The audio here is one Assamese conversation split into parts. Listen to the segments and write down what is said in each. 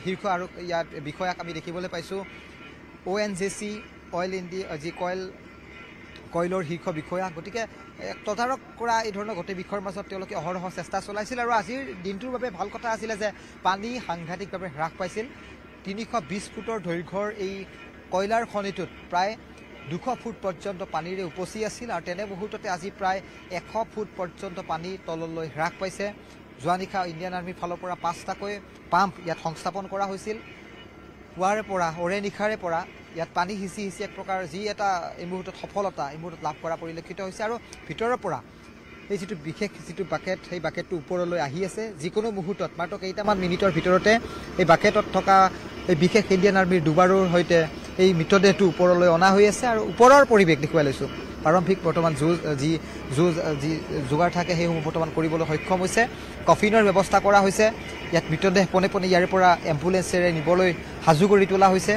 শীৰ্ষ আৰু ইয়াত বিষয়াক আমি দেখিবলৈ পাইছোঁ ONGC অইল ইণ্ডিয়া যি কয়লৰ শীৰ্ষ বিষয়া গতিকে তদাৰক কৰা এই ধৰণৰ গোটেই বিষয়ৰ মাজত তেওঁলোকে অহৰহ চেষ্টা চলাইছিল আৰু আজিৰ দিনটোৰ বাবে ভাল কথা আছিলে যে পানী সাংঘাতিকভাৱে হ্ৰাস পাইছিল 320 ফুটৰ দৈৰ্ঘ্যৰ এই কয়লাৰ খনিটোত প্ৰায় 200 ফুট পৰ্যন্ত পানীৰে উপচি আছিল আৰু তেনে মুহূৰ্ততে আজি প্ৰায় 100 ফুট পৰ্যন্ত পানী তললৈ হ্ৰাস পাইছে যোৱা নিশা ইণ্ডিয়ান আৰ্মিৰ ফালৰ পৰা 5টাকৈ পাম্প ইয়াত সংস্থাপন কৰা হৈছিল পুৱাৰে পৰা ওৰে নিশাৰে পৰা ইয়াত পানী হিচি এক প্ৰকাৰ যি এটা এই মুহূৰ্তত সফলতা এই মুহূৰ্তত লাভ কৰা পৰিলক্ষিত হৈছে আৰু ভিতৰৰ পৰা এই যিটো বিশেষ যিটো বাকেট সেই বাকেটটো ওপৰলৈ আহি আছে যিকোনো মুহূৰ্তত মাত্ৰ কেইটামান মিনিটৰ ভিতৰতে এই বাকেটত থকা এই বিশেষ ইণ্ডিয়ান আৰ্মিৰ দুবাৰৰ সৈতে এই মৃতদেহটো ওপৰলৈ অনা হৈ আছে আৰু ওপৰৰ পৰিৱেশ দেখুৱাই লৈছোঁ প্ৰাৰম্ভিক বৰ্তমান যি যোগাৰ থাকে সেইসমূহ বৰ্তমান কৰিবলৈ সক্ষম হৈছে কফিনৰ ব্যৱস্থা কৰা হৈছে ইয়াত মৃতদেহ পোনে পোনে ইয়াৰ পৰা এম্বুলেন্সেৰে নিবলৈ সাজু কৰি তোলা হৈছে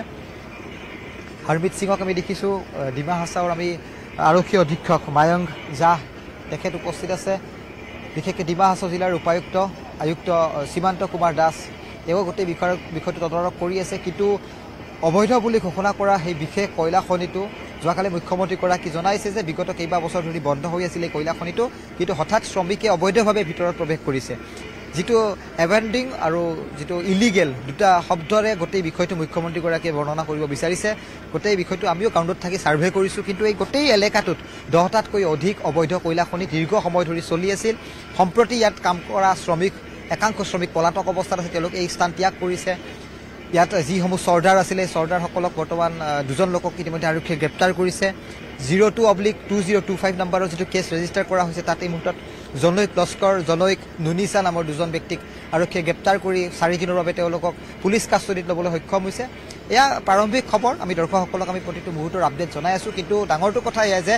হৰমিত সিঙক আমি দেখিছোঁ ডিমা হাছাওৰ আমি আৰক্ষী অধীক্ষক মায়ংক জাহ তেখেত উপস্থিত আছে বিশেষকৈ ডিমা হাছাও জিলাৰ আয়ুক্ত সীমান্ত কুমাৰ দাস তেওঁ গোটেই বিষয়টো তদাৰক কৰি আছে কিন্তু অবৈধ বুলি ঘোষণা কৰা সেই বিশেষ কয়লা খনিটো যোৱাকালি মুখ্যমন্ত্ৰীগৰাকী জনাইছে যে বিগত কেইবা বছৰ ধৰি বন্ধ হৈ আছিল এই কয়লা খনিটো কিন্তু হঠাৎ শ্ৰমিকে অবৈধভাৱে ভিতৰত প্ৰৱেশ কৰিছে যিটো এভেণ্ডিং আৰু যিটো ইলিগেল দুটা শব্দৰে গোটেই বিষয়টো মুখ্যমন্ত্ৰীগৰাকীয়ে বৰ্ণনা কৰিব বিচাৰিছে গোটেই বিষয়টো আমিও গ্ৰাউণ্ডত থাকি ছাৰ্ভে কৰিছোঁ কিন্তু এই গোটেই এলেকাটোত 10টাতকৈ অধিক অবৈধ কয়লা খনি দীৰ্ঘ সময় ধৰি চলি আছিল সম্প্ৰতি ইয়াত কাম কৰা একাংশ শ্ৰমিক পলাতক অৱস্থাত আছে তেওঁলোকে এই স্থান ত্যাগ কৰিছে ইয়াত যিসমূহ চৰ্দাৰ আছিলে চৰ্দাৰসকলক বৰ্তমান দুজন লোকক ইতিমধ্যে আৰক্ষীয়ে গ্ৰেপ্তাৰ কৰিছে 02/2025 নম্বৰৰ যিটো কেছ ৰেজিষ্টাৰ কৰা হৈছে তাত এই মুহূৰ্তত জনৈক লস্কৰ জনৈক নুনিছা নামৰ দুজন ব্যক্তিক আৰক্ষীয়ে গ্ৰেপ্তাৰ কৰি 4 দিনৰ বাবে তেওঁলোকক পুলিচ কাষ্টডিত ল'বলৈ সক্ষম হৈছে এয়া প্ৰাৰম্ভিক খবৰ আমি দৰ্শকসকলক আমি প্ৰতিটো মুহূৰ্তৰ আপডেট জনাই আছোঁ কিন্তু ডাঙৰটো কথা এয়া যে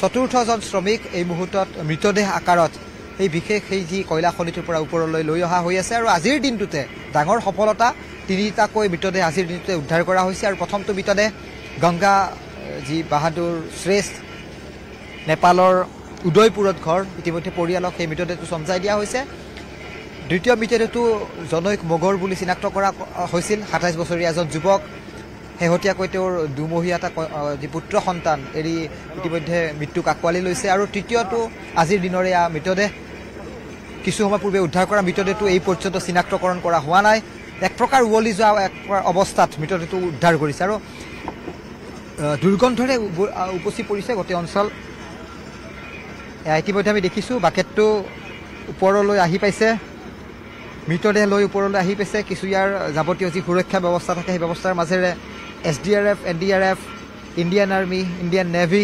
চতুৰ্থজন শ্ৰমিক এই মুহূৰ্তত মৃতদেহ আকাৰত এই বিশেষ সেই যি কয়লা খনিটোৰ পৰা ওপৰলৈ লৈ অহা হৈ আছে আৰু আজিৰ দিনটোতে ডাঙৰ সফলতা 3টাকৈ মৃতদেহ আজিৰ দিনটোতে উদ্ধাৰ কৰা হৈছে আৰু প্ৰথমটো মৃতদেহ গংগা যি বাহাদুৰ শ্ৰেষ্ঠ নেপালৰ উদয়পুৰত ঘৰ ইতিমধ্যে পৰিয়ালক সেই মৃতদেহটো চমজাই দিয়া হৈছে দ্বিতীয় মৃতদেহটো জনৈক মগৰ বুলি চিনাক্ত কৰা হৈছিল 27 বছৰীয়া এজন যুৱক শেহতীয়াকৈ তেওঁৰ দুমহীয়া এটা যি পুত্ৰ সন্তান এৰি ইতিমধ্যে মৃত্যুক আঁকোৱালি লৈছে আৰু তৃতীয়টো আজিৰ দিনৰে মৃতদেহ কিছু সময় পূৰ্বে উদ্ধাৰ কৰা মৃতদেহটো এই পৰ্যন্ত চিনাক্তকৰণ কৰা হোৱা নাই এক প্ৰকাৰ উৱলি যোৱা এক অৱস্থাত মৃতদেহটো উদ্ধাৰ কৰিছে আৰু দুৰ্গন্ধৰে উপচি পৰিছে গোটেই অঞ্চল ইতিমধ্যে আমি দেখিছোঁ বাকেটটো ওপৰলৈ আহি পাইছে মৃতদেহ লৈ ওপৰলৈ আহি পাইছে কিছু ইয়াৰ যাৱতীয় যি সুৰক্ষা ব্যৱস্থা থাকে সেই ব্যৱস্থাৰ মাজেৰে SDRF NDRF Indian army Indian navy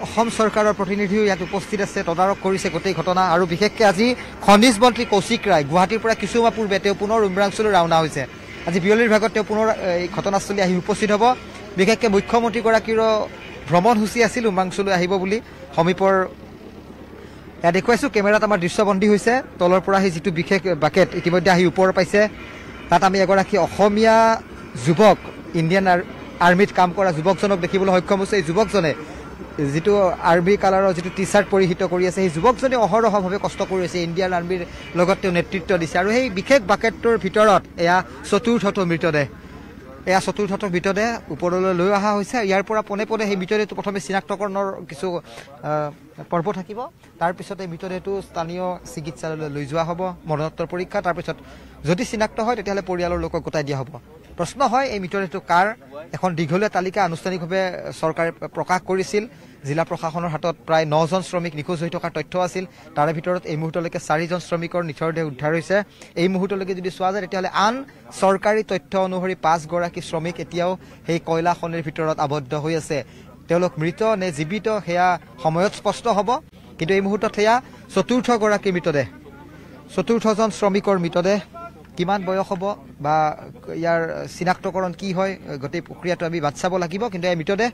Assam চৰকাৰৰ প্ৰতিনিধিও ইয়াত উপস্থিত আছে তদাৰক কৰিছে গোটেই ঘটনা আৰু বিশেষকৈ আজি খনিজ মন্ত্ৰী কৌশিক ৰায় গুৱাহাটীৰ পৰা কিছু মাহ পূৰ্বে তেওঁ পুনৰ উমৰাংচলৈ ৰাওনা হৈছে আজি বিয়লিৰ ভাগত তেওঁ পুনৰ এই ঘটনাস্থলী আহি উপস্থিত হ'ব বিশেষকৈ মুখ্যমন্ত্ৰীগৰাকীৰো ভ্ৰমণসূচী আছিল উমৰাংচলৈ আহিব বুলি সমীপৰ ইয়াত দেখুৱাইছোঁ কেমেৰাত আমাৰ দৃশ্যবন্দী হৈছে তলৰ পৰা সেই যিটো বিশেষ বাকেট ইতিমধ্যে আহি ওপৰ পাইছে তাত আমি এগৰাকী অসমীয়া যুৱক ইণ্ডিয়ান আৰ্মিত কাম কৰা যুৱকজনক দেখিবলৈ সক্ষম হৈছে এই যুৱকজনে যিটো আৰ্মি কালাৰৰ যিটো টি-চাৰ্ট পৰিহিত কৰি আছে সেই যুৱকজনে অহৰহভাৱে কষ্ট কৰি আছে ইণ্ডিয়ান আৰ্মিৰ লগত তেওঁ নেতৃত্ব দিছে আৰু সেই বিশেষ বাকেটটোৰ ভিতৰত এয়া চতুৰ্থটো মৃতদেহ ওপৰলৈ লৈ অহা হৈছে ইয়াৰ পৰা পোনে পোনে সেই মৃতদেহটো প্ৰথমে চিনাক্তকৰণৰ কিছু পৰ্ব থাকিব তাৰপিছত এই মৃতদেহটো স্থানীয় চিকিৎসালয়লৈ লৈ যোৱা হ'ব মৰণোত্তৰ পৰীক্ষা তাৰপিছত যদি চিনাক্ত হয় তেতিয়াহ'লে পৰিয়ালৰ লোকক গোটাই দিয়া হ'ব প্ৰশ্ন হয় এই মৃতদেহটো কাৰ এখন দীঘলীয়া তালিকা আনুষ্ঠানিকভাৱে চৰকাৰে প্ৰকাশ কৰিছিল জিলা প্ৰশাসনৰ হাতত প্ৰায় 9জন শ্ৰমিক নিখোজ হৈ থকাৰ তথ্য আছিল তাৰে ভিতৰত এই মুহূৰ্তলৈকে 4জন শ্ৰমিকৰ নিথৰ দেহ উদ্ধাৰ হৈছে এই মুহূৰ্তলৈকে যদি চোৱা যায় তেতিয়াহ'লে আন চৰকাৰী তথ্য অনুসৰি 5গৰাকী শ্ৰমিক এতিয়াও সেই কয়লা খনিৰ ভিতৰত আবদ্ধ হৈ আছে তেওঁলোক মৃত নে জীৱিত সেয়া সময়ত স্পষ্ট হ'ব কিন্তু এই মুহূৰ্তত সেয়া চতুৰ্থজন শ্ৰমিকৰ মৃতদেহ কিমান বয়স হ'ব বা ইয়াৰ চিনাক্তকৰণ কি হয় গোটেই প্ৰক্ৰিয়াটো আমি বাদ চাব লাগিব কিন্তু এই মৃতদেহ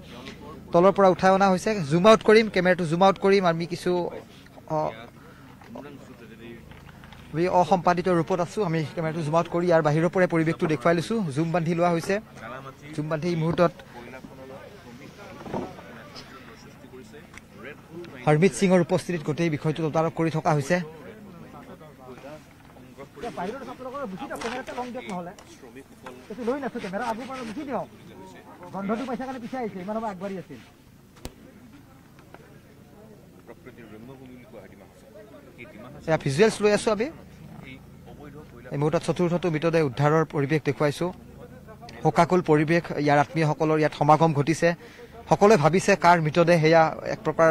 তলৰ পৰা উঠাই অনা হৈছে জুম আউট কৰিম কেমেৰাটো জুম আউট কৰিম আমি কিছু অসম্পাদিত ৰূপত আছোঁ আমি কেমেৰাটো জুম আউট কৰি ইয়াৰ বাহিৰৰ পৰাই পৰিৱেশটো দেখুৱাই লৈছোঁ জুম বান্ধি লোৱা হৈছে জুম বান্ধি এই মুহূৰ্তত হৰমিত সিঙৰ উপস্থিতিত গোটেই বিষয়টো তদাৰক কৰি থকা হৈছে বাহিৰত আপোনালোকৰ বুজি দিয়ক কেমেৰাতে লং দিয়ক নহ'লে এইটো লৈ নাছো কেমেৰা আগৰ পৰা বুজি দিয়ক গন্ধটো পাইছা কাৰণে পিছাই আহিছে ইমান সময় আগবাঢ়ি আছিল এয়া ভিজুৱেলছ লৈ আছোঁ আমি এই মুহূৰ্তত চতুৰ্থটো মৃতদেহ উদ্ধাৰৰ পৰিৱেশ দেখুৱাইছোঁ শোকাকুল পৰিৱেশ ইয়াৰ আত্মীয়সকলৰ ইয়াত সমাগম ঘটিছে সকলোৱে ভাবিছে কাৰ মৃতদেহ সেয়া এক প্ৰকাৰ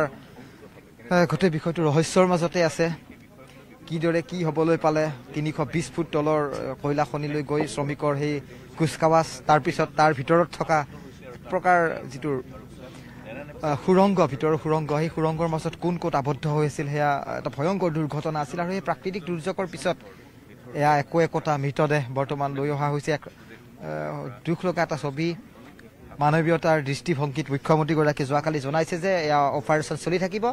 গোটেই বিষয়টো ৰহস্যৰ মাজতে আছে কিদৰে কি হ'বলৈ পালে ৩২০ ফুট তলৰ কয়লা খনিলৈ গৈ শ্ৰমিকৰ সেই কুচকাৱাজ তাৰপিছত তাৰ ভিতৰত থকা প্ৰকাৰ যিটো সুৰংগ ভিতৰৰ সুৰংগ সেই সুৰংগৰ মাজত কোন ক'ত আবদ্ধ হৈ আছিল সেয়া এটা ভয়ংকৰ দুৰ্ঘটনা আছিল আৰু সেই প্ৰাকৃতিক দুৰ্যোগৰ পিছত এয়া একোটা মৃতদেহ বৰ্তমান লৈ অহা হৈছে এক দুখ লগা এটা ছবি মানৱীয়তাৰ দৃষ্টিভংগীত মুখ্যমন্ত্ৰীগৰাকীয়ে যোৱাকালি জনাইছে যে এয়া অপাৰেশ্যন চলি থাকিব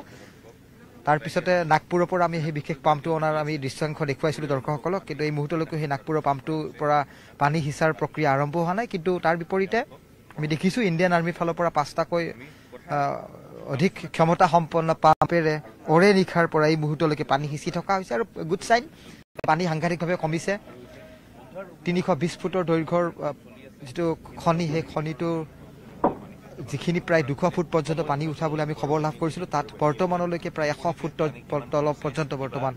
তাৰপিছতে নাগপুৰৰ পৰা আমি সেই বিশেষ পাম্পটো অনাৰ আমি দৃশ্যাংশ দেখুৱাইছিলোঁ দৰ্শকসকলক কিন্তু এই মুহূৰ্তলৈকে সেই নাগপুৰৰ পাম্পটোৰ পৰা পানী সিঁচাৰ প্ৰক্ৰিয়া আৰম্ভ হোৱা নাই কিন্তু তাৰ বিপৰীতে আমি দেখিছোঁ ইণ্ডিয়ান আৰ্মিৰ ফালৰ পৰা ৫টাকৈ অধিক ক্ষমতা সম্পন্ন পাম্পেৰে ওৰে নিশাৰ পৰা এই মুহূৰ্তলৈকে পানী সিঁচি থকা হৈছে আৰু গুড চাইন পানী সাংঘাতিকভাৱে কমিছে ৩২০ ফুটৰ দৈৰ্ঘ্যৰ যিটো খনি সেই খনিটোৰ যিখিনি প্ৰায় ২০০ ফুট পৰ্যন্ত পানী উঠা বুলি আমি খবৰ লাভ কৰিছিলোঁ তাত বৰ্তমানলৈকে প্ৰায় ১০০ ফুট তলপ পৰ্যন্ত বৰ্তমান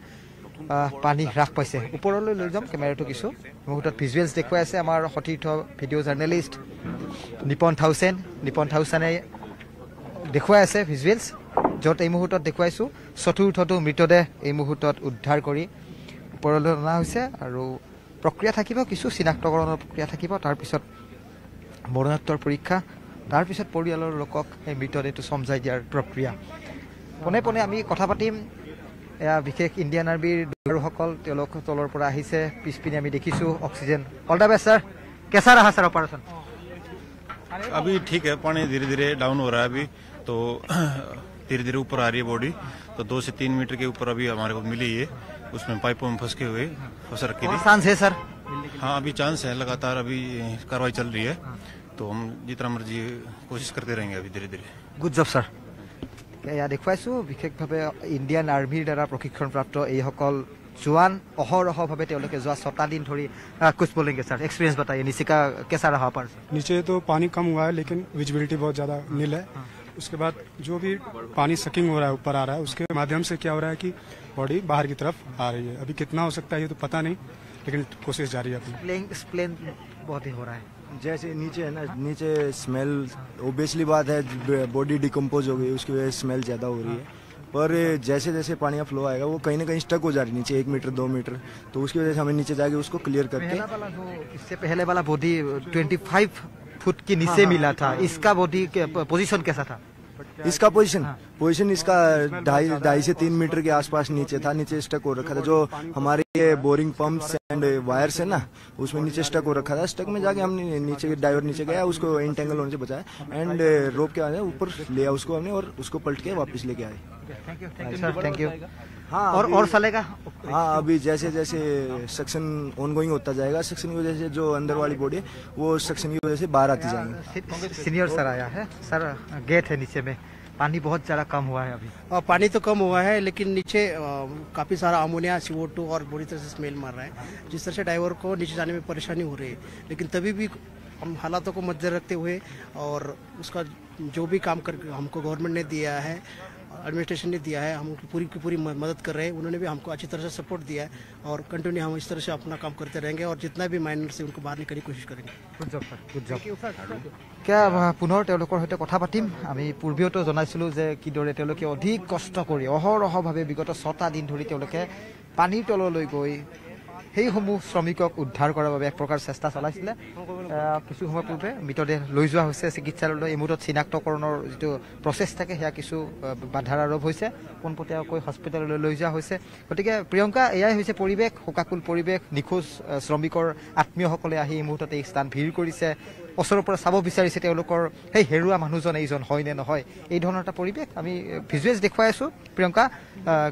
পানী হ্ৰাস পাইছে ওপৰলৈ লৈ যাম কেমেৰাটো কিছু মুহূৰ্তত ভিজুৱেলছ দেখুৱাই আছে আমাৰ সতীৰ্থ ভিডিঅ' জাৰ্নেলিষ্ট নিপন থাউচেনে দেখুৱাই আছে ভিজুৱেলছ য'ত এই মুহূৰ্তত দেখুৱাইছোঁ চতুৰ্থটো মৃতদেহ এই মুহূৰ্তত উদ্ধাৰ কৰি ওপৰলৈ অনা হৈছে আৰু প্ৰক্ৰিয়া থাকিব কিছু চিনাক্তকৰণৰ প্ৰক্ৰিয়া থাকিব তাৰপিছত মৰণোত্তৰ পৰীক্ষা তাৰপিছত পৰিয়ালৰ লোকক এই মৃতদেহটো চমজাই দিয়াৰ প্ৰক্ৰিয়া পোনে পোনে আমি কথা পাতিম এয়া বিশেষ ইণ্ডিয়ান আৰ্মিৰ দলসকল তেওঁলোক তলৰ পৰা আহিছে পিছপিনে আমি দেখিছোঁ oxygen all the best sir কেঁচা ৰহা ছাৰ অপাৰেশ্যন अभी ठीक है पानी धीरे धीरे डाउन हो रहा है अभी तो धीरे धीरे ऊपर आ रही है बॉडी तो 2 से 3 मीटर के ऊपर अभी हमारे को मिली है उसमें पाइपों में फंस के हुए फंस रखी थी चांस है सर हाँ अभी चांस है लगातार अभी कार्रवाई चल रही है तो हम जितना मर्जी कोशिश करते रहेंगे अभी धीरे धीरे गुड जब सर এয়া দেখুৱাইছোঁ বিশেষভাৱে ইণ্ডিয়ান আৰ্মিৰ দ্বাৰা প্ৰশিক্ষণপ্ৰাপ্ত এইসকল জোৱান অহৰহভাৱে তেওঁলোকে যোৱা 6টা दिन ধৰি कुछ बोलेंगे सर एक्सपीरियंस बताइए नीचे का कैसा रहा ऑपरेशन नीचे तो पानी कम हुआ है लेकिन विजिबिलिटी बहुत ज़्यादा नील है उसके बाद जो भी पानी सकिंग हो रहा है ऊपर आ रहा है उसके माध्यम से क्या हो रहा है कि बॉडी बाहर की तरफ आ रही है अभी कितना हो सकता है ये तो पता नहीं लेकिन कोशिश जारी है अपनी एक्सप्लेन बहुत ही हो रहा है जैसे नीचे है ना नीचे स्मेल ओबियसली बात है बॉडी डिकम्पोज हो गई उसकी वजह से स्मेल ज़्यादा हो रही है पर जैसे जैसे पानी का फ्लो आएगा वो कहीं ना कहीं स्टक हो जा रही है नीचे 1 मीटर 2 मीटर तो उसकी वजह से हमें नीचे जाके उसको क्लियर करके इससे पहले वाला बॉडी 25 फुट के नीचे मिला था इसका बॉडी पोजीशन कैसा था इसका पोजीशन इसका 2.5 से 3 मीटर के आसपास नीचे था नीचे स्टक हो रखा था जो हमारे बोरिंग पंप्स एंड वायर्स है ना उसमें नीचे स्टक हो रखा था स्टक में जाके हमने नीचे डाइवर नीचे गया उसको इंटेंगल होने से बचाया एंड रोप के आया ऊपर लिया उसको हमने और उसको पलट के वापस लेके आए थैंक यू हाँ और चलेगा हाँ अभी जैसे जैसे सक्शन ऑनगोइंग होता जाएगा सक्शन की वजह से जो अंदर वाली बॉडी है वो सक्शन की वजह से बाहर आती जाएंगे सीनियर सर आया है सर गेट है नीचे में पानी बहुत ज़्यादा कम हुआ है अभी पानी तो कम हुआ है लेकिन नीचे काफ़ी सारा अमोनिया CO2 और बुरी तरह से स्मेल मार रहा है जिस तरह से ड्राइवर को नीचे जाने में परेशानी हो रही है लेकिन तभी भी हम हालातों को मद्देनजर रखते हुए और उसका जो भी काम कर हमको गवर्नमेंट ने दिया है एडमिनिस्ट्रेशन ने दिया है हम पूरी की पूरी मदद कर रहे हैं उन्होंने भी हमको अच्छी तरह से सपोर्ट दिया है और कंटिन्यू हम इस तरह से अपना काम करते रहेंगे और जितना भी माइनर से उनको बाहर निकलने की कोशिश करेंगे क्या पुনৰ তেওঁলোকৰ সৈতে কথা পাতিম আমি পূৰ্বেওতো জনাইছিলোঁ যে কিদৰে তেওঁলোকে অধিক কষ্ট কৰি অহৰহভাৱে বিগত 6টা दिन ধৰি তেওঁলোকে পানীৰ তললৈ গৈ সেইসমূহ শ্ৰমিকক উদ্ধাৰ কৰাৰ বাবে এক প্ৰকাৰ চেষ্টা চলাইছিলে কিছু সময় পূৰ্বে মৃতদেহ লৈ যোৱা হৈছে চিকিৎসালয়লৈ এই মুহূৰ্তত চিনাক্তকৰণৰ যিটো প্ৰচেছ থাকে সেয়া কিছু বাধাৰ আৰোপ হৈছে পোনপটীয়াকৈ হস্পিটেললৈ লৈ যোৱা হৈছে গতিকে প্ৰিয়ংকা এয়াই হৈছে পৰিৱেশ শোকাকুল পৰিৱেশ নিখোজ শ্ৰমিকৰ আত্মীয়সকলে আহি এই মুহূৰ্তত এই স্থান ভিৰ কৰিছে ওচৰৰ পৰা চাব বিচাৰিছে তেওঁলোকৰ সেই হেৰুৱা মানুহজন এইজন হয় নে নহয় এই ধৰণৰ এটা পৰিৱেশ আমি ভিজুৱেলছ দেখুৱাই আছোঁ প্ৰিয়ংকা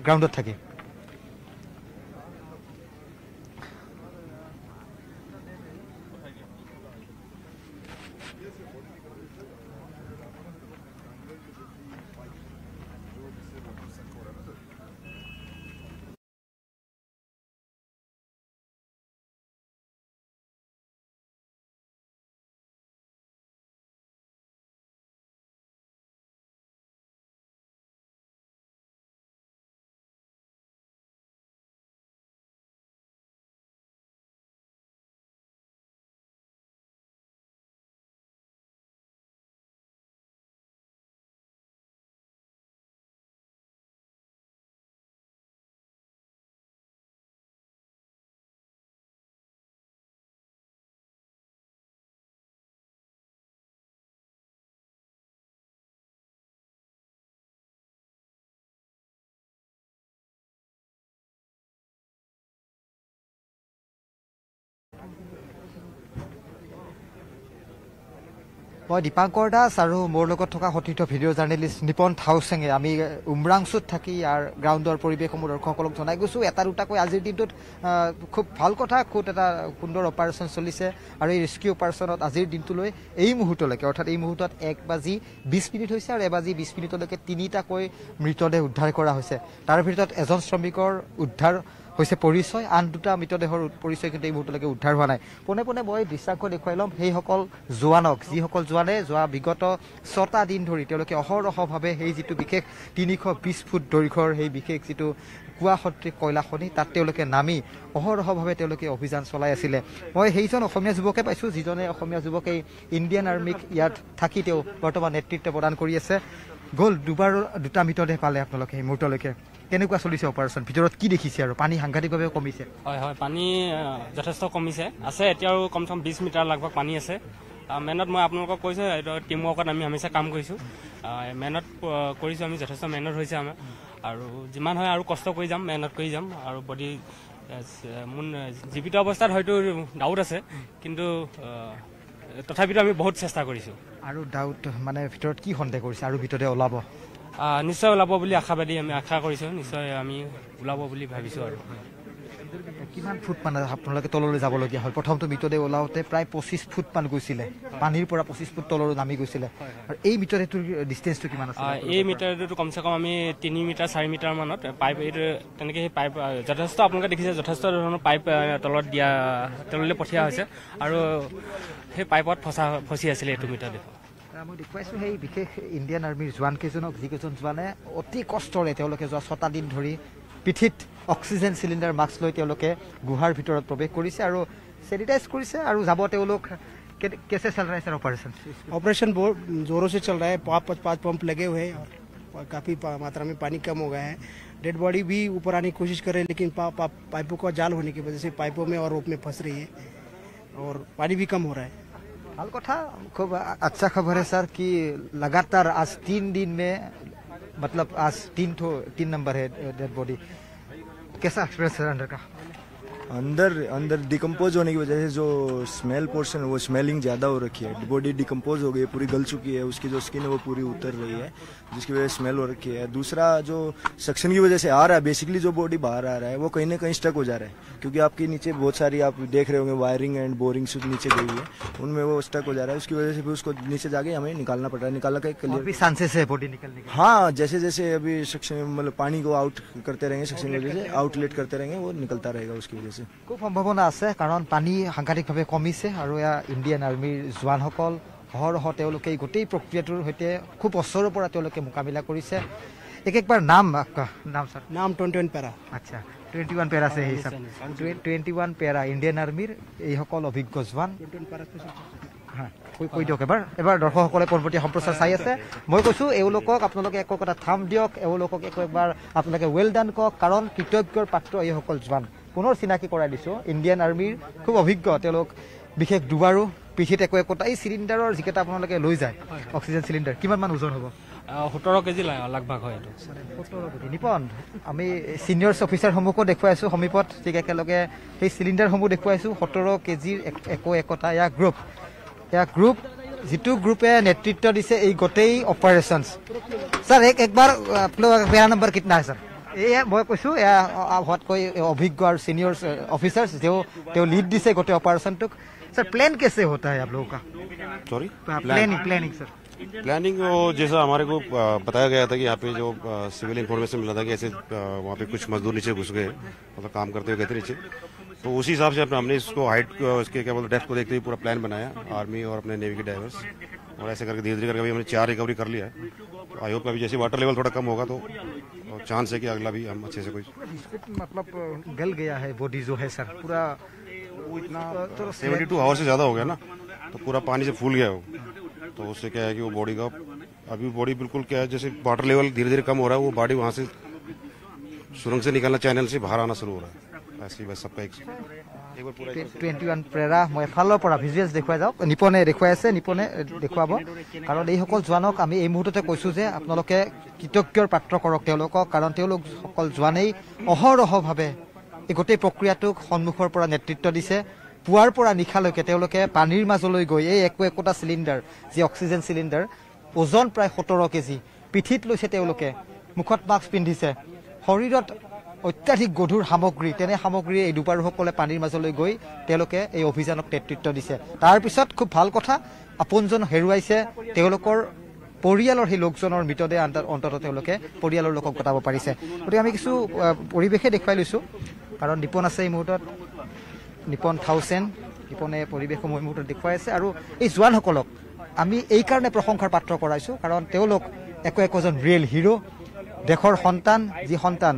গ্ৰাউণ্ডত থাকি মই দীপাংকৰ দাস আৰু মোৰ লগত থকা সতীৰ্থ ভিডিঅ' জাৰ্নেলিষ্ট নিপন থাউচেঙে আমি উমৰাংচুত থাকি ইয়াৰ গ্ৰাউণ্ডৰ পৰিৱেশসমূহ দৰ্শকসকলক জনাই গৈছোঁ। এটা দুটাকৈ আজিৰ দিনটোত খুব ভাল কথা, খুব এটা সুন্দৰ অপাৰেশ্যন চলিছে আৰু এই ৰেস্কিউ অপাৰেশ্যনত আজিৰ দিনটোলৈ এই মুহূৰ্তলৈকে অৰ্থাৎ এই মুহূৰ্তত 1:20 হৈছে আৰু 1:20 তিনিটাকৈ মৃতদেহ উদ্ধাৰ কৰা হৈছে। তাৰ ভিতৰত এজন শ্ৰমিকৰ উদ্ধাৰ হৈছে পৰিচয়, আন দুটা মৃতদেহৰ পৰিচয় কিন্তু এই মুহূৰ্তলৈকে উদ্ধাৰ হোৱা নাই। পোনে পোনে মই দৃশ্যাংশ দেখুৱাই ল'ম সেইসকল জোৱানক, যিসকল জোৱানে যোৱা বিগত 6টা দিন ধৰি তেওঁলোকে অহৰহভাৱে সেই যিটো বিশেষ 320 ফুট দৈৰ্ঘ্যৰ সেই বিশেষ যিটো কুঁৱা সদৃশ কয়লা খনি তাত তেওঁলোকে নামি অহৰহভাৱে তেওঁলোকে অভিযান চলাই আছিলে। মই সেইজন অসমীয়া যুৱকে পাইছোঁ যিজনে অসমীয়া যুৱকে ইণ্ডিয়ান আৰ্মিক ইয়াত থাকি তেওঁ বৰ্তমান নেতৃত্ব প্ৰদান কৰি আছে। গ'ল দুটা মৃতদেহ পালে আপোনালোকে এই মুহূৰ্তলৈকে। কেনেকুৱা চলিছে অপাৰেশ্যন, ভিতৰত কি দেখিছে আৰু পানী সাংঘাতিকভাৱে কমিছে? হয় হয়, পানী যথেষ্ট কমিছে, আছে এতিয়াও কমচে কম 20 মিটাৰ লগভগ পানী আছে। মেনত মই আপোনালোকক কৈছোঁ এইটো টিম ৱৰ্কত আমি হামেশা কাম কৰিছোঁ, মেনত কৰিছোঁ আমি, যথেষ্ট মেহনত হৈছে আমাৰ আৰু যিমান হয় আৰু কষ্ট কৰি যাম, মেহনত কৰি যাম আৰু বডি জীৱিত অৱস্থাত হয়তো ডাউট আছে কিন্তু তথাপিতো আমি বহুত চেষ্টা কৰিছোঁ। আৰু ডাউট মানে ভিতৰত কি সন্দেহ কৰিছে আৰু ভিতৰতে ওলাব? নিশ্চয় ওলাব বুলি আশাবাদী, আমি আশা কৰিছোঁ নিশ্চয় আমি ওলাব বুলি ভাবিছোঁ। আৰু কিমান ফুট মানে আপোনালোকে তললৈ যাবলগীয়া হ'ল? প্ৰথমটো মৃতদেহ ওলাওঁতে প্ৰায় 25 ফুট মান গৈছিলে, পানীৰ পৰা 25 ফুট তললৈ নামি গৈছিলে। আৰু এই মৃতদেহটোৰ ডিষ্টেঞ্চটো কিমান আছে? এই মিটাৰটো কমচে কম আমি 3 মিটাৰ 4 মিটাৰ মানত পাইপ, এইটো তেনেকৈ সেই পাইপ যথেষ্ট আপোনালোকে দেখিছে, যথেষ্ট ধৰণৰ পাইপ তলত দিয়া তললৈ পঠিওৱা হৈছে আৰু সেই পাইপত ফচি আছিলে এইটো মৃতদেহ। মই দেখুৱাইছোঁ সেই বিশেষ ইণ্ডিয়ান আৰ্মিৰ জোৱান কেইজনক, যিকেইজন জোৱানে অতি কষ্টৰে তেওঁলোকে যোৱা 6টা দিন ধৰি পিঠিত অক্সিজেন চিলিণ্ডাৰ মাস্ক লৈ তেওঁলোকে গুহাৰ ভিতৰত প্ৰৱেশ কৰিছে আৰু চেনিটাইজ কৰিছে আৰু যাব তেওঁলোক। कैसे चल रहा है सर ऑपरेशन बहुत जोरों से चल रहा है। 5 पंप लगे हुए हैं और काफ़ी मात्रा में पानी कम हो गया है। डेड बॉडी भी ऊपर आने की कोशिश कर रहे हैं लेकिन पाइपों का जाल होने की वजह से पाइपों में और रोप में फंस रही है और पानी भी कम हो रहा है। हाल कथा खूब अच्छा खबर है सर कि लगातार आज 3 दिन में मतलब आज 3 नंबर है डेड बॉडी। कैसा एक्सपीरियंस है अंदर का? अंदर डिकम्पोज होने की वजह से जो स्मेल पोर्शन है वो स्मेलिंग ज़्यादा हो रखी है। बॉडी डिकम्पोज हो गई है, पूरी गल चुकी है, उसकी जो स्किन है वो पूरी उतर रही है जिसकी वजह से स्मेल हो रखी है। दूसरा जो सक्शन की वजह से आ रहा है, बेसिकली जो बॉडी बाहर आ रहा है वो कहीं ना कहीं स्टक हो जा रहा है क्योंकि आपके नीचे बहुत सारी आप देख रहे होंगे वायरिंग एंड बोरिंग नीचे गई है, उनमें वो स्टक हो जा रहा है। उसकी वजह से फिर उसको नीचे जाके हमें निकालना पड़ रहा है। निकालना का क्लियर चांसेस है बॉडी निकलने के? हाँ, जैसे जैसे अभी सक्शन मतलब पानी को आउट करते रहेंगे, सक्शन की वजह से आउटलेट करते रहेंगे, वो निकलता रहेगा उसकी वजह से। खूब সম্ভাৱনা আছে কাৰণ পানী সাংঘাতিকভাৱে কমিছে আৰু এয়া ইণ্ডিয়ান আৰ্মিৰ জোৱানসকল অহৰহ তেওঁলোকে এই গোটেই প্ৰক্ৰিয়াটোৰ সৈতে খুব ওচৰৰ পৰা তেওঁলোকে মোকাবিলা কৰিছে। একবাৰ নাম सर? नाम 21 पैरा। আচ্ছা, 21 पैरा से ही सर 21 पैरा ইণ্ডিয়ান আৰ্মিৰ এইসকল অভিজ্ঞ জোৱান। কৈ দিয়ক এবাৰ দৰ্শকসকলে পোনপটীয়া সম্প্ৰচাৰ চাই আছে। মই কৈছোঁ এওঁলোকক আপোনালোকে একো এটা থাম দিয়ক, এওঁলোকক একবাৰ আপোনালোকে ৱেল ডান কওক কাৰণ কৃতজ্ঞৰ পাত্ৰ এইসকল জোৱান। পুনৰ চিনাকি কৰাই দিছোঁ, ইণ্ডিয়ান আৰ্মিৰ খুব অভিজ্ঞ তেওঁলোক, বিশেষ দুবাৰো পিঠিত একোটা এই চিলিণ্ডাৰৰ যিকেইটা আপোনালোকে লৈ যায় অক্সিজেন চিলিণ্ডাৰ, কিমান মান ওজন হ'ব? 17 কেজি লগভাগ হয় এইটো। 17 কেজি। নিপন, আমি ছিনিয়ৰ্ছ অফিচাৰসমূহকো দেখুৱাইছোঁ সমীপত, ঠিক একেলগে সেই চিলিণ্ডাৰসমূহ দেখুৱাইছোঁ। 17 কেজিৰ একোটা এয়া গ্ৰুপ যিটো গ্ৰুপে নেতৃত্ব দিছে এই গোটেই অপাৰেশ্যনছ। ছাৰ একবাৰ পেৰা নম্বৰ কিतना है सर? এয়া মই কৈছোঁ এয়া হোৱাতকৈ অভিজ্ঞ আৰু ছিনিয়ৰ অফিচাৰ্ছ তেওঁ লিড দিছে গোটেই অপাৰেশ্যনটোক। सर प्लान कैसे होता है आप लोगों का? Sorry, planning sir? प्लानिंग जैसा हमारे को बताया गया था कि यहाँ पे जो सिविल इन्फॉर्मेशन मिला था कि ऐसे वहाँ पे कुछ मजदूर नीचे घुस गए, मतलब काम करते हुए गए थे नीचे, तो उसी हिसाब से हमने इसको हाइट इसके क्या बोलते डेप्थ को देखते हुए पूरा प्लान बनाया, आर्मी और अपने नेवी के डाइवर्स, और ऐसे करके धीरे धीरे करके अभी हमने 4 रिकवरी कर लिया है। आई होप अभी जैसे वाटर लेवल थोड़ा कम होगा तो चांस है कि अगला भी हम अच्छे से कोई मतलब गल गया है बॉडी जो है सर पूरा, इतना 72 आवर से ज्यादा हो गया ना, तो पूरा पानी से फूल गया वो, तो उससे क्या है कि वो बॉडी का अभी बॉडी बिल्कुल क्या है जैसे वाटर लेवल धीरे धीरे कम हो रहा है, वो बॉडी वहां से सुरंग से निकलना, चैनल से बाहर आना शुरू हो रहा है। ऐसे बस सबका एक 21 প্ৰেৰা মই এফালৰ পৰা ভিজুৱেলছ দেখুৱাই যাওক, নিপনে দেখুৱাই আছে, নিপনে দেখুৱাব কাৰণ এইসকল জোৱানক আমি এই মুহূৰ্ততে কৈছোঁ যে আপোনালোকে কৃতজ্ঞৰ পাত্ৰ কৰক তেওঁলোকক, কাৰণ তেওঁলোক সকল জোৱানেই অহৰহভাৱে এই গোটেই প্ৰক্ৰিয়াটোক সন্মুখৰ পৰা নেতৃত্ব দিছে। পুৱাৰ পৰা নিশালৈকে তেওঁলোকে পানীৰ মাজলৈ গৈ এই একোটা চিলিণ্ডাৰ যি অক্সিজেন চিলিণ্ডাৰ ওজন প্ৰায় 17 কেজি পিঠিত লৈছে তেওঁলোকে মুখত মাস্ক পিন্ধিছে শৰীৰত অত্যাধিক গধুৰ সামগ্ৰী তেনে সামগ্ৰী এই ডুবাৰুসকলে পানীৰ মাজলৈ গৈ তেওঁলোকে এই অভিযানক নেতৃত্ব দিছে তাৰ পিছত খুব ভাল কথা আপোনজন হেৰুৱাইছে তেওঁলোকৰ পৰিয়ালৰ সেই লোকজনৰ মৃতদেহ অন্তত তেওঁলোকে পৰিয়ালৰ লোকক গতাব পাৰিছে গতিকে আমি কিছু পৰিৱেশে দেখুৱাই লৈছোঁ কাৰণ নিপন আছে এই মুহূৰ্তত নিপন থাউচেণ্ড নিপনে পৰিৱেশসমূহ এই মুহূৰ্তত দেখুৱাই আছে আৰু এই জোৱানসকলক আমি এই কাৰণে প্ৰশংসাৰ পাত্ৰ কৰাইছোঁ কাৰণ তেওঁলোক একোজন ৰিয়েল হিৰো দেশৰ সন্তান যি সন্তান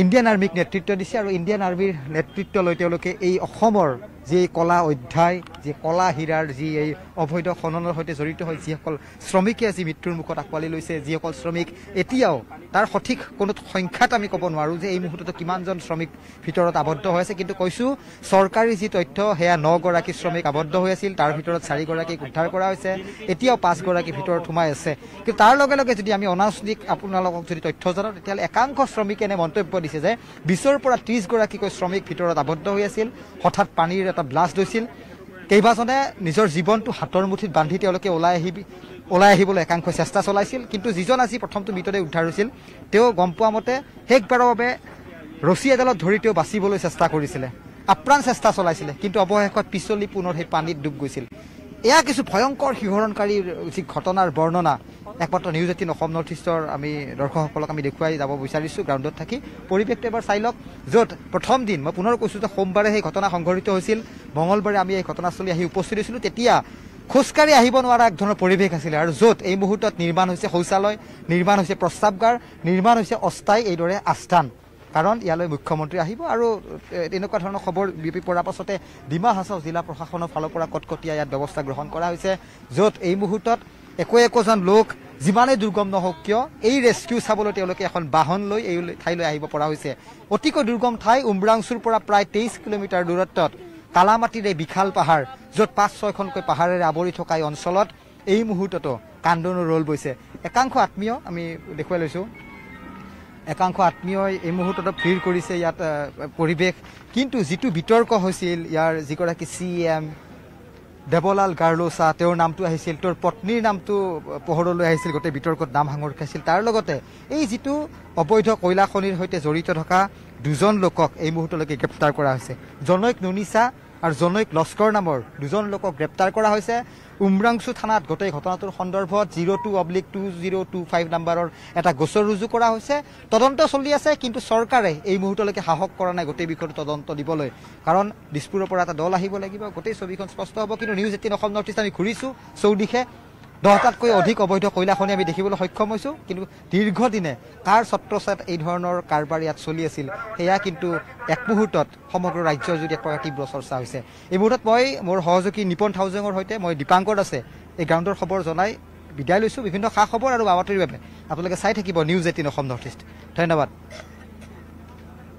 ইণ্ডিয়ান আৰ্মিক নেতৃত্ব দিছে আৰু ইণ্ডিয়ান আৰ্মিৰ নেতৃত্ব লৈ তেওঁলোকে এই অসমৰ যি কলা অধ্যায় যি কলা হীৰাৰ যি এই অবৈধ খননৰ সৈতে জড়িত হৈ যিসকল শ্ৰমিকে আজি মৃত্যুৰ মুখত আঁকোৱালি লৈছে যিসকল শ্ৰমিক এতিয়াও তাৰ সঠিক কোনো সংখ্যাত আমি ক'ব নোৱাৰোঁ যে এই মুহূৰ্তত কিমানজন শ্ৰমিক ভিতৰত আবদ্ধ হৈ আছে কিন্তু কৈছোঁ চৰকাৰী যি তথ্য সেয়া 9 গৰাকী শ্ৰমিক আবদ্ধ হৈ আছিল তাৰ ভিতৰত 4 গৰাকীক উদ্ধাৰ কৰা হৈছে এতিয়াও 5 গৰাকী ভিতৰত সোমাই আছে কিন্তু তাৰ লগে লগে যদি আমি অনানুষ্ঠানিক আপোনালোকক যদি তথ্য জনাওঁ তেতিয়াহ'লে একাংশ শ্ৰমিকে এনে মন্তব্য দিছে যে 20ৰ পৰা 30 গৰাকীকৈ শ্ৰমিক ভিতৰত আবদ্ধ হৈ আছিল হঠাৎ পানীৰ এটা ব্লাষ্ট হৈছিল কেইবাজনে নিজৰ জীৱনটো হাতৰ মুঠিত বান্ধি তেওঁলোকে ওলাই আহিবলৈ একাংশই চেষ্টা চলাইছিল কিন্তু যিজন আজি প্ৰথমটো মৃতদেহ উদ্ধাৰ হৈছিল তেওঁ গম পোৱা মতে শেষবাৰৰ বাবে ৰছী এডালত ধৰি তেওঁ বাচিবলৈ চেষ্টা কৰিছিলে আপ্ৰাণ চেষ্টা চলাইছিলে কিন্তু অৱশেষত পিছলি পুনৰ সেই পানীত ডুব গৈছিল এয়া কিছু ভয়ংকৰ শিহৰণকাৰী যি ঘটনাৰ বৰ্ণনা একমাত্ৰ নিউজ 18 অসম নৰ্থ ইষ্টৰ আমি দৰ্শকসকলক আমি দেখুৱাই যাব বিচাৰিছোঁ গ্ৰাউণ্ডত থাকি পৰিৱেশটো এবাৰ চাই লওক য'ত প্ৰথম দিন মই পুনৰ কৈছোঁ যে সোমবাৰে সেই ঘটনা সংঘটিত হৈছিল মঙলবাৰে আমি এই ঘটনাস্থলী আহি উপস্থিত হৈছিলোঁ তেতিয়া খোজকাঢ়ি আহিব নোৱাৰা এক ধৰণৰ পৰিৱেশ আছিলে আৰু য'ত এই মুহূৰ্তত নিৰ্মাণ হৈছে শৌচালয় নিৰ্মাণ হৈছে প্ৰস্ৰাৱগাৰ নিৰ্মাণ হৈছে অস্থায়ী এইদৰে আস্থান কাৰণ ইয়ালৈ মুখ্যমন্ত্ৰী আহিব আৰু এনেকুৱা ধৰণৰ খবৰ বিয়পি পৰাৰ পাছতে ডিমা হাছাও জিলা প্ৰশাসনৰ ফালৰ পৰা কটকটীয়া ইয়াত ব্যৱস্থা গ্ৰহণ কৰা হৈছে য'ত এই মুহূৰ্তত একোজন লোক যিমানেই দুৰ্গম নহওক কিয় এই ৰেস্কিউ চাবলৈ তেওঁলোকে এখন বাহন লৈ এই ঠাইলৈ আহিব পৰা হৈছে অতিকৈ দুৰ্গম ঠাই উমৰাংচুৰ পৰা প্ৰায় 23 কিলোমিটাৰ দূৰত্বত কালামাটিৰ এই বিশাল পাহাৰ য'ত 5-6খনকৈ পাহাৰেৰে আৱৰি থকা এই অঞ্চলত এই মুহূৰ্ততো কান্দোনৰ ৰোল বৈছে একাংশ আত্মীয় আমি দেখুৱাই লৈছোঁ একাংশ আত্মীয়ই এই মুহূৰ্তত ভিৰ কৰিছে ইয়াত পৰিৱেশ কিন্তু যিটো বিতৰ্ক হৈছিল ইয়াৰ যিগৰাকী CM দেৱলাল গাৰ্লোচা তেওঁৰ নামটো আহিছিল তেওঁৰ পত্নীৰ নামটো পোহৰলৈ আহিছিল গোটেই বিতৰ্কত নাম সাঙুৰ খাইছিল তাৰ লগতে এই যিটো অবৈধ কয়লা খনিৰ সৈতে জড়িত থকা দুজন লোকক এই মুহূৰ্তলৈকে গ্ৰেপ্তাৰ কৰা হৈছে জনৈক নুনিছা আৰু জনৈক লস্কৰ নামৰ দুজন লোকক গ্ৰেপ্তাৰ কৰা হৈছে উমৰাংচু থানাত গোটেই ঘটনাটোৰ সন্দৰ্ভত 02/2025 নম্বৰৰ এটা গোচৰ ৰুজু কৰা হৈছে তদন্ত চলি আছে কিন্তু চৰকাৰে এই মুহূৰ্তলৈকে সাহস কৰা নাই গোটেই বিষয়টো তদন্ত দিবলৈ কাৰণ দিছপুৰৰ পৰা এটা দল আহিব লাগিব গোটেই ছবিখন স্পষ্ট হ'ব কিন্তু নিউজ 18 অসম নৰ্থ ইষ্ট আমি ঘূৰিছোঁ চৌদিশে 10টাতকৈ অধিক অবৈধ কয়লা খনি আমি দেখিবলৈ সক্ষম হৈছোঁ কিন্তু দীৰ্ঘদিনে কাৰ ছত্ৰছায়াত এই ধৰণৰ কাৰবাৰ ইয়াত চলি আছিল সেয়া কিন্তু এক মুহূৰ্তত সমগ্ৰ ৰাজ্যৰ যদি এক তীব্ৰ চৰ্চা হৈছে এই মুহূৰ্তত মই মোৰ সহযোগী নিপন থাউজেঙৰ সৈতে মই দীপাংকৰ আছে এই গ্ৰাউণ্ডৰ খবৰ জনাই বিদায় লৈছোঁ বিভিন্ন খা খবৰ আৰু বাতৰিৰ বাবে আপোনালোকে চাই থাকিব নিউজ 18 অসম নৰ্থ ইষ্ট ধন্যবাদ